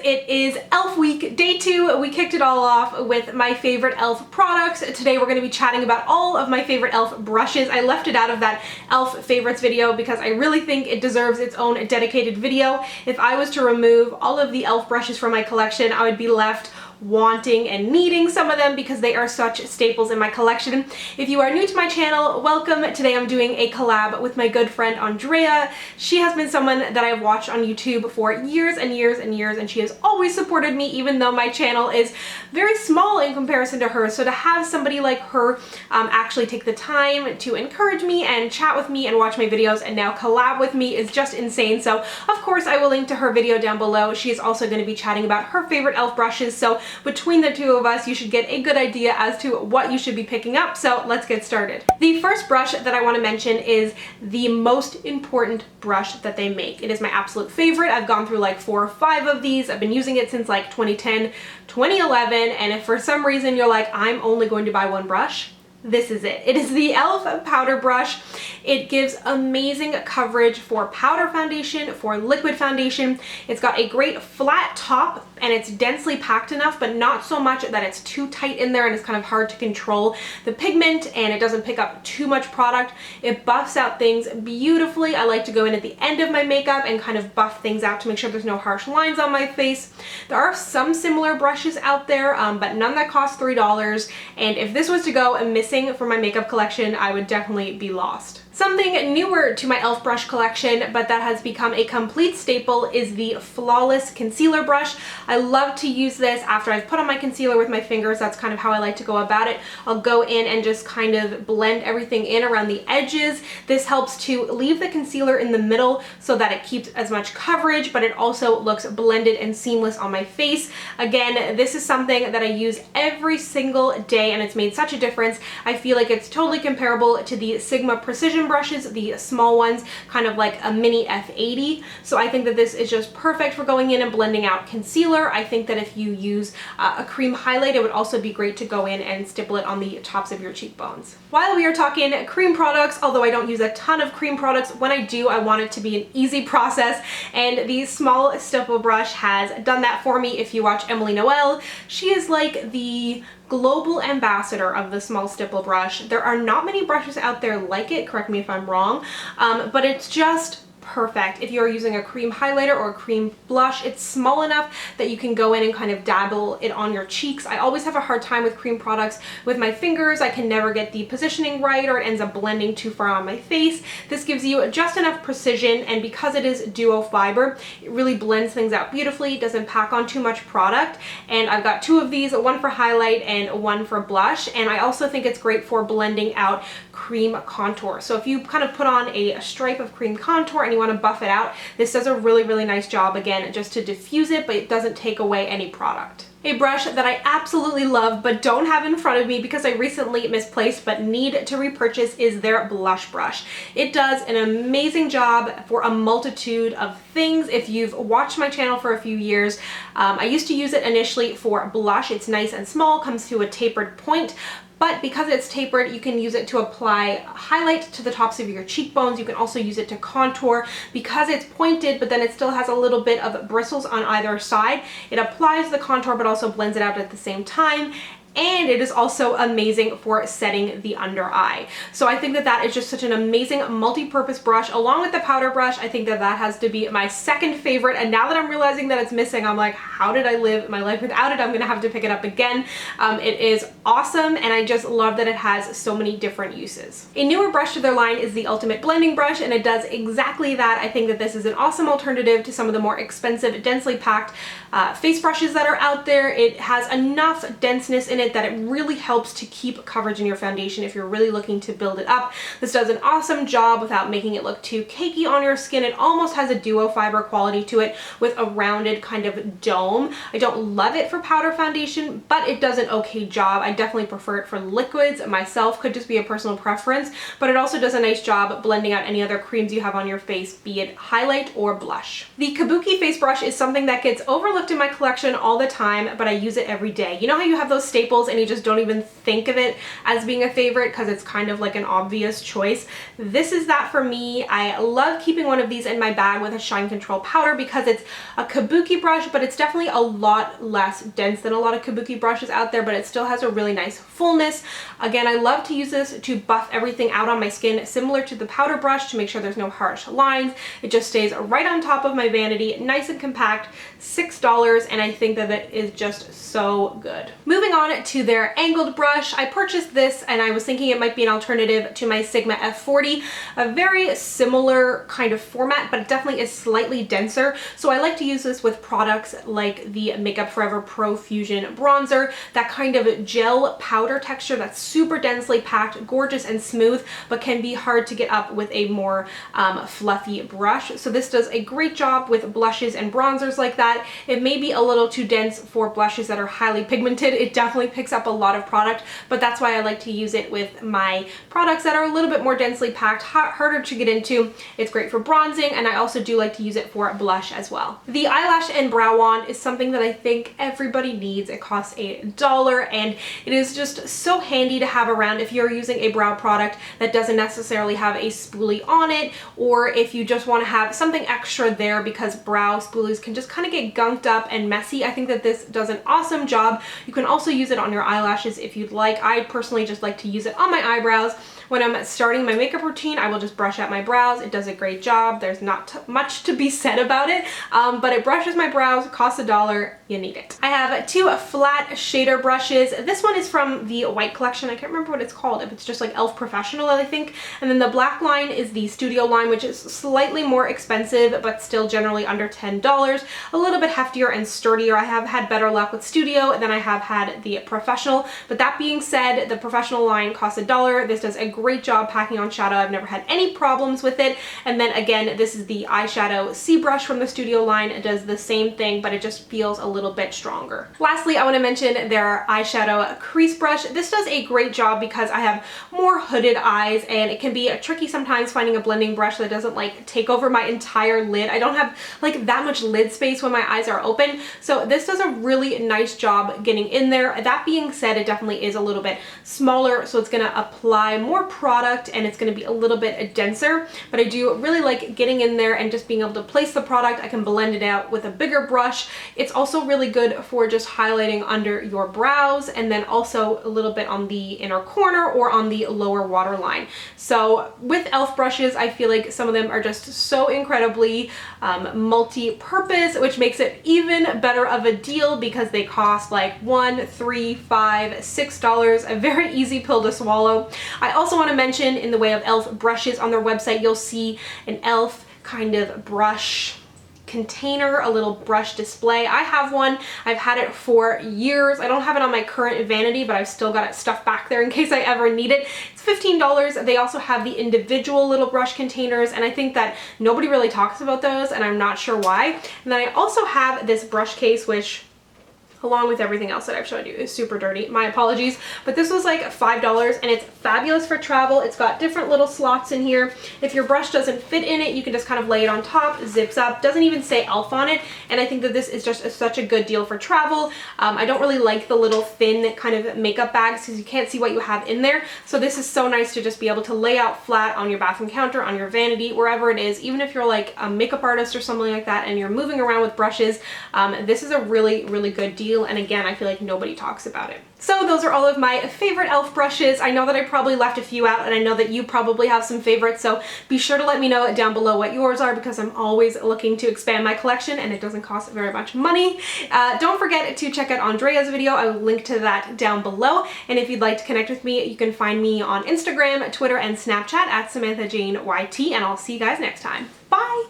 It is e.l.f. week, day 2. We kicked it all off with my favorite e.l.f. products. Today we're going to be chatting about all of my favorite e.l.f. brushes. I left it out of that e.l.f. favorites video because I really think it deserves its own dedicated video. If I was to remove all of the e.l.f. brushes from my collection, I would be left wanting and needing some of them because they are such staples in my collection. If you are new to my channel, welcome. Today I'm doing a collab with my good friend Andrea. She has been someone that I've watched on YouTube for years and years and years, and she has always supported me even though my channel is very small in comparison to hers. So to have somebody like her actually take the time to encourage me and chat with me and watch my videos and now collab with me is just insane. So of course I will link to her video down below. She is also going to be chatting about her favorite e.l.f. brushes. So between the two of us, you should get a good idea as to what you should be picking up. So let's get started. The first brush that I want to mention is the most important brush that they make. It is my absolute favorite. I've gone through like 4 or 5 of these. I've been using it since like 2010, 2011. And if for some reason you're like, I'm only going to buy one brush, this is it. It is the e.l.f. powder brush. It gives amazing coverage for powder foundation, for liquid foundation. It's got a great flat top and it's densely packed enough, but not so much that it's too tight in there and it's kind of hard to control the pigment, and it doesn't pick up too much product. It buffs out things beautifully. I like to go in at the end of my makeup and kind of buff things out to make sure there's no harsh lines on my face. There are some similar brushes out there, but none that cost $3. And if this was to go missing from my makeup collection, I would definitely be lost. Something newer to my e.l.f. brush collection, but that has become a complete staple, is the Flawless Concealer Brush. I love to use this after I've put on my concealer with my fingers. That's kind of how I like to go about it. I'll go in and just kind of blend everything in around the edges. This helps to leave the concealer in the middle so that it keeps as much coverage, but it also looks blended and seamless on my face. Again, this is something that I use every single day and it's made such a difference. I feel like it's totally comparable to the Sigma Precision brushes, the small ones, kind of like a mini F80. So I think that this is just perfect for going in and blending out concealer. I think that if you use a cream highlight, it would also be great to go in and stipple it on the tops of your cheekbones. While we are talking cream products, although I don't use a ton of cream products, when I do, I want it to be an easy process, and the small stipple brush has done that for me. If you watch Emily Noel, she is like the global ambassador of the small stipple brush. There are not many brushes out there like it, correct me if I'm wrong, but it's just perfect. If you're using a cream highlighter or a cream blush, it's small enough that you can go in and kind of dabble it on your cheeks. I always have a hard time with cream products with my fingers. I can never get the positioning right, or it ends up blending too far on my face. This gives you just enough precision, and because it is duo fiber, it really blends things out beautifully. It doesn't pack on too much product, and I've got 2 of these, one for highlight and one for blush, and I also think it's great for blending out cream contour. So if you kind of put on a stripe of cream contour and you want to buff it out, this does a really, really nice job, again, just to diffuse it, but it doesn't take away any product. A brush that I absolutely love but don't have in front of me because I recently misplaced but need to repurchase is their blush brush. It does an amazing job for a multitude of things. If you've watched my channel for a few years, I used to use it initially for blush. It's nice and small, comes to a tapered point, but because it's tapered, you can use it to apply highlight to the tops of your cheekbones. You can also use it to contour. Because it's pointed, but then it still has a little bit of bristles on either side, it applies the contour but also blends it out at the same time. And it is also amazing for setting the under eye. So I think that that is just such an amazing multi-purpose brush. Along with the powder brush, I think that that has to be my second favorite. And now that I'm realizing that it's missing, I'm like, how did I live my life without it? I'm gonna have to pick it up again. It is awesome, and I just love that it has so many different uses. A newer brush to their line is the Ultimate Blending Brush, and it does exactly that. I think that this is an awesome alternative to some of the more expensive, densely packed face brushes that are out there. It has enough denseness in it that it really helps to keep coverage in your foundation if you're really looking to build it up. This does an awesome job without making it look too cakey on your skin. It almost has a duo fiber quality to it with a rounded kind of dome. I don't love it for powder foundation, but it does an okay job. I definitely prefer it for liquids myself, could just be a personal preference, but it also does a nice job blending out any other creams you have on your face, be it highlight or blush. The Kabuki face brush is something that gets overlooked in my collection all the time, but I use it every day. You know how you have those staples staples and you just don't even think of it as being a favorite because it's kind of like an obvious choice. This is that for me. I love keeping one of these in my bag with a shine control powder because it's a kabuki brush, but it's definitely a lot less dense than a lot of kabuki brushes out there, but it still has a really nice fullness. Again, I love to use this to buff everything out on my skin, similar to the powder brush, to make sure there's no harsh lines. It just stays right on top of my vanity, nice and compact, $6, and I think that it is just so good. Moving on to their angled brush, I purchased this and I was thinking it might be an alternative to my Sigma F40, a very similar kind of format, but it definitely is slightly denser. So I like to use this with products like the Makeup Forever Pro Fusion Bronzer, that kind of gel powder texture that's super densely packed, gorgeous and smooth, but can be hard to get up with a more fluffy brush. So this does a great job with blushes and bronzers like that. It may be a little too dense for blushes that are highly pigmented. It definitely picks up a lot of product, but that's why I like to use it with my products that are a little bit more densely packed, harder to get into. It's great for bronzing, and I also do like to use it for blush as well. The eyelash and brow wand is something that I think everybody needs. It costs $1 and it is just so handy to have around if you're using a brow product that doesn't necessarily have a spoolie on it, or if you just want to have something extra there because brow spoolies can just kind of get gunked up and messy. I think that this does an awesome job. You can also use it on your eyelashes if you'd like. I personally just like to use it on my eyebrows. When I'm starting my makeup routine, I will just brush out my brows. It does a great job. There's not much to be said about it, but it brushes my brows, costs $1, you need it. I have two flat shader brushes. This one is from the white collection. I can't remember what it's called. If it's just like e.l.f. Professional, I think. And then the black line is the Studio line, which is slightly more expensive, but still generally under $10. A little bit heftier and sturdier. I have had better luck with Studio than I have had the Professional. But that being said, the Professional line costs $1. This does a great job packing on shadow. I've never had any problems with it. And then again, this is the eyeshadow C brush from the Studio line. It does the same thing, but it just feels a little bit stronger. Lastly, I want to mention their eyeshadow crease brush. This does a great job because I have more hooded eyes, and it can be tricky sometimes finding a blending brush that doesn't like take over my entire lid. I don't have like that much lid space when my eyes are open, so this does a really nice job getting in there. That being said, it definitely is a little bit smaller, so it's going to apply more product and it's going to be a little bit denser, but I do really like getting in there and just being able to place the product. I can blend it out with a bigger brush. It's also really good for just highlighting under your brows, and then also a little bit on the inner corner or on the lower waterline. So with e.l.f. brushes, I feel like some of them are just so incredibly multi-purpose, which makes it even better of a deal because they cost like $1, $3, $5, $6, a very easy pill to swallow. I also want to mention, in the way of e.l.f. brushes on their website, you'll see an e.l.f. kind of brush container, a little brush display. I have one. I've had it for years. I don't have it on my current vanity, but I've still got it stuffed back there in case I ever need it. It's $15. They also have the individual little brush containers, and I think that nobody really talks about those, and I'm not sure why. And then I also have this brush case, which, along with everything else that I've showed you, is super dirty. My apologies. But this was like $5 and it's fabulous for travel. It's got different little slots in here. If your brush doesn't fit in it, you can just kind of lay it on top, zips up, doesn't even say e.l.f. on it. And I think that this is just such a good deal for travel. I don't really like the little thin kind of makeup bags because you can't see what you have in there. So this is so nice to just be able to lay out flat on your bathroom counter, on your vanity, wherever it is. Even if you're like a makeup artist or something like that and you're moving around with brushes, this is a really, really good deal. And again, I feel like nobody talks about it. So those are all of my favorite e.l.f. brushes. I know that I probably left a few out, and I know that you probably have some favorites, so be sure to let me know down below what yours are, because I'm always looking to expand my collection and it doesn't cost very much money. Don't forget to check out Andrea's video. I will link to that down below, and if you'd like to connect with me, you can find me on Instagram, Twitter, and Snapchat at SamanthaJaneYT, and I'll see you guys next time. Bye!